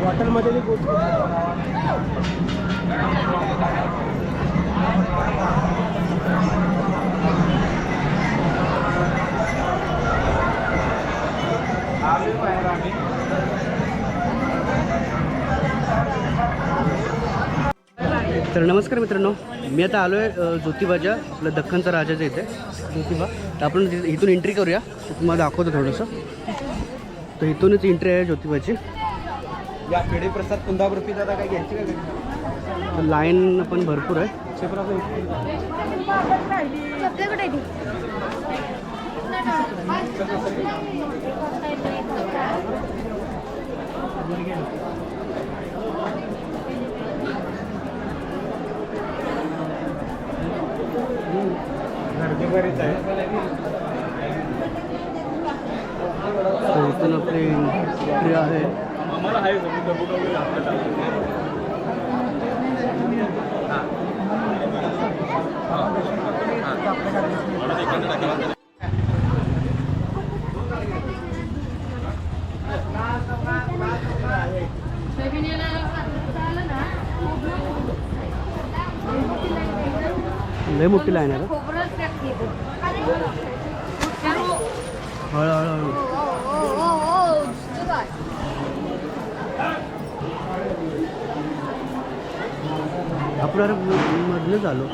हॉटेलमध्ये तर नमस्कार मित्रांनो, मी आता आलो आहे ज्योतिबाच्या आपल्या दख्खनचा राजाच्या इथे ज्योतिबा. तर आपण इथून एंट्री करूया. तुम्हाला दाखवतो थोडंसं. तर इथूनच एंट्री आहे ज्योतिबाची. या पेढे प्रसाद कुंदाबर्फी दादा काय घ्यायची का? लाईन पण भरपूर आहे. बरेच आहे. तर इथून आपली एंट्री आहे. लय मोठी लाईन आहे. हळूहळू आपण मधलं झालो.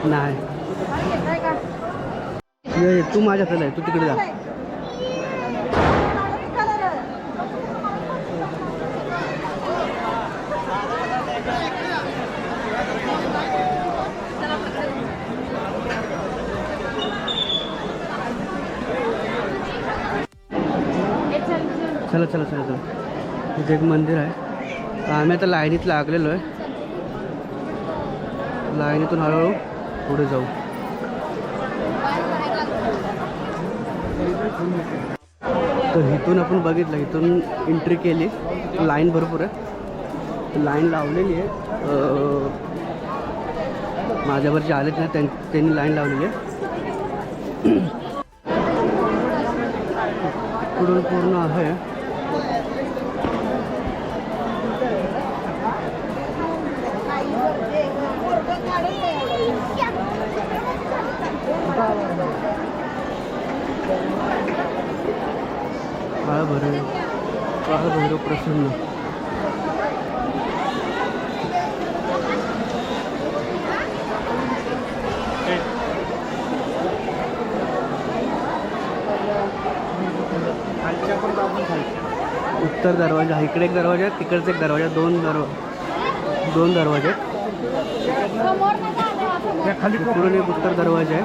नाही तू माझ्याकडे आहे, तू तिकडे जा. चला चला चला चला. इथे एक मंदिर आहे. आम्ही आता लाईनीत लागलेलो आहे. लाईनीतून हळूहळू पुढे जाऊ. तर इथून आपण बघितलं, इथून एंट्री केली. लाईन भरपूर आहे. लाईन लावलेली आहे. माझ्यावर जे आलेत ना त्यांनी लाईन लावलेली आहे. पुढून पूर्ण आहे. काळभैरव प्रसन्न. उत्तर दरवाजा, इकडे एक दरवाजा आहे, तिकडचा एक दरवाजा. दोन दरवाजे आहेत. पुढून एक उत्तर दरवाजा आहे.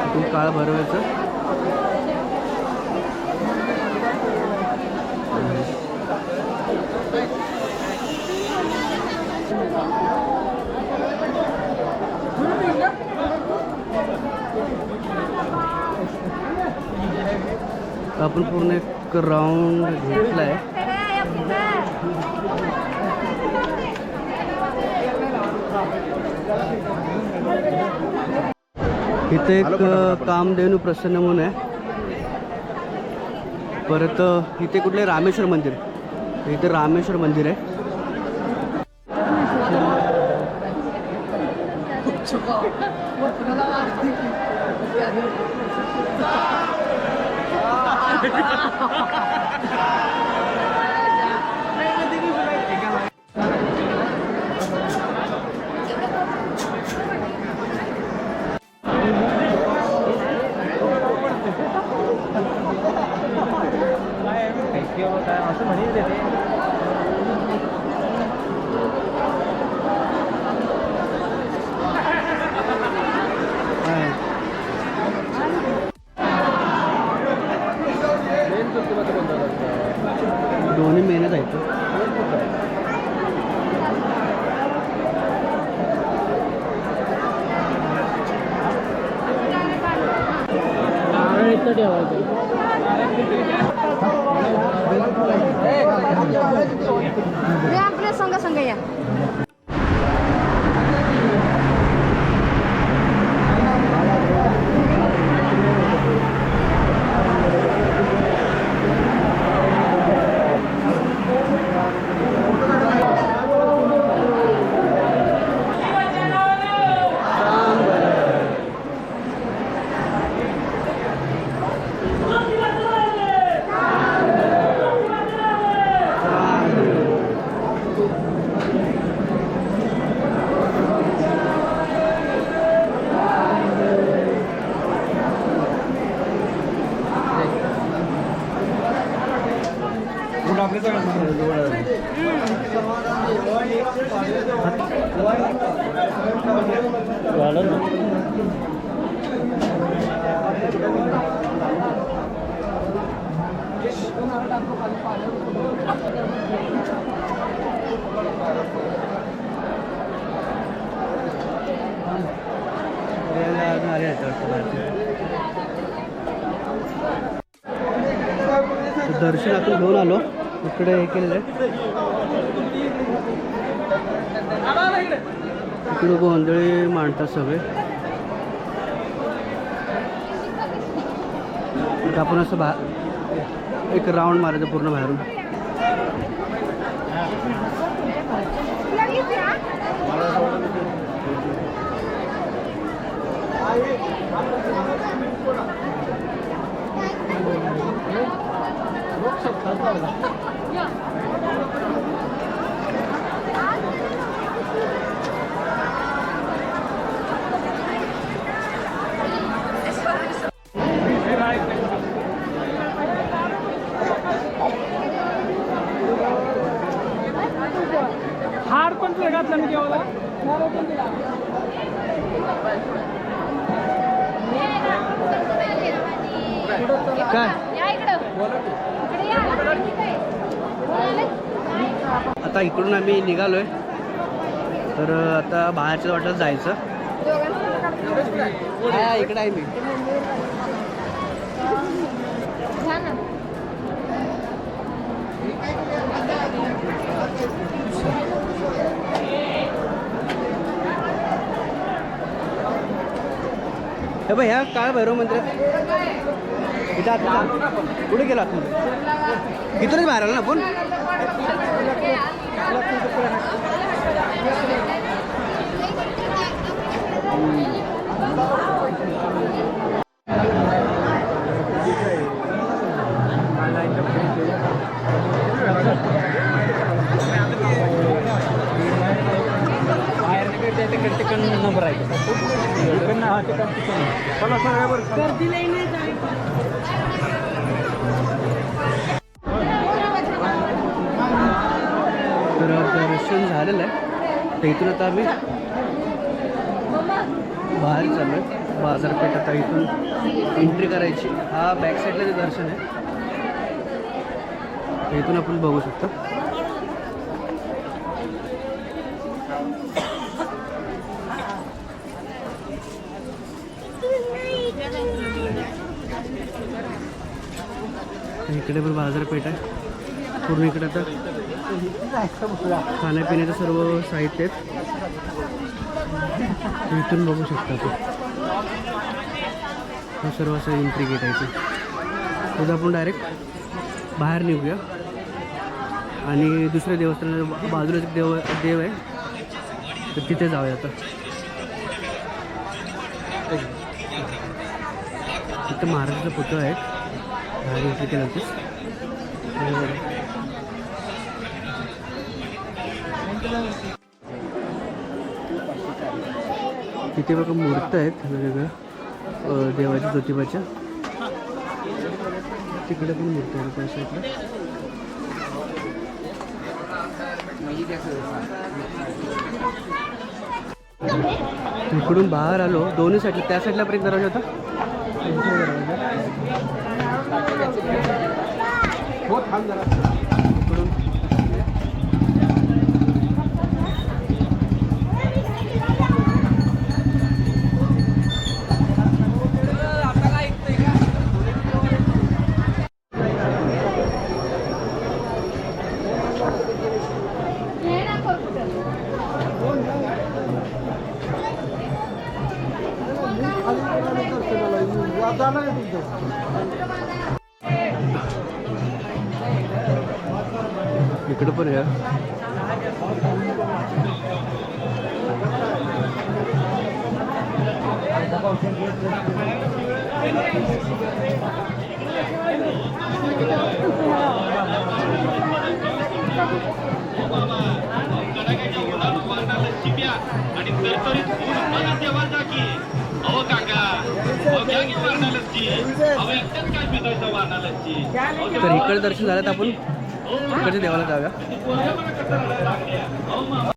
इथून काळभैरवाचं. आपण पूर्ण एक राऊंड घेतला आहे. इथे एक कामधेनू प्रसन्न म्हणून आहे. परत इथे कुठले रामेश्वर मंदिर, इथे रामेश्वर मंदिर आहे. असं म्हणेल ते. दोन्ही मेहनत आहेत. इथं ठेवायचं. आपल्या संघ संघ या. दर्शन आपण घेऊन आलो. इकडे हे केलेलं आहे, इकडे गोंधळी मांडतात सगळे. आपण असं एक राऊंड मारायचं पूर्ण बाहेरून. हार पण तुला घातला मी केव्हा काय आता इकडून आम्ही निघालोय, तर आता बाहेरच्या वाटेला जायचं. इकडे आहे मी. हे बघ, ह्या काय भैरव मंदिरात इथं आता कुठे गेला आतमध्ये? इथूनच बाहेर आला ना आपण. नंबर आहे तर दर्शन झालेलं आहे. तर इथून आता आम्ही बाहेर चाललो आहे. बाजारपेठ आता इथून एंट्री करायची. हा बॅक साईडला जे दर्शन आहे इथून आपण बघू शकतो. इकडे पण बाजारपेठ आहे पूर्ण. इकडे आता खाण्यापिण्याचं सर्व साहित्य आहेत. इथून बघू शकता आपण. हा सर्व असं एंट्री गेट आहे. तिथं आपण डायरेक्ट बाहेर निघूया आणि दुसऱ्या देवस्थानाच्या बाजूला एक देव आहे, तर तिथे जाऊया. आता इथं महाराजाचा पुतळा आहे. बाहेर एंट्री केल्यानंतर तिथे बघा मूर्त्या आहेत वेगवेगळ्या देवाच्या, ज्योतिबाच्या. तिकडे पण मूर्त्या आहेत त्या साईडला. इकडून बाहेर आलो, दोन्ही साईडला. त्या साईडला पण एक दरवाजा होता. इकडं पण या. तर इकडे दर्शन झालं तर आपण इकडच्या देवाला जाऊया.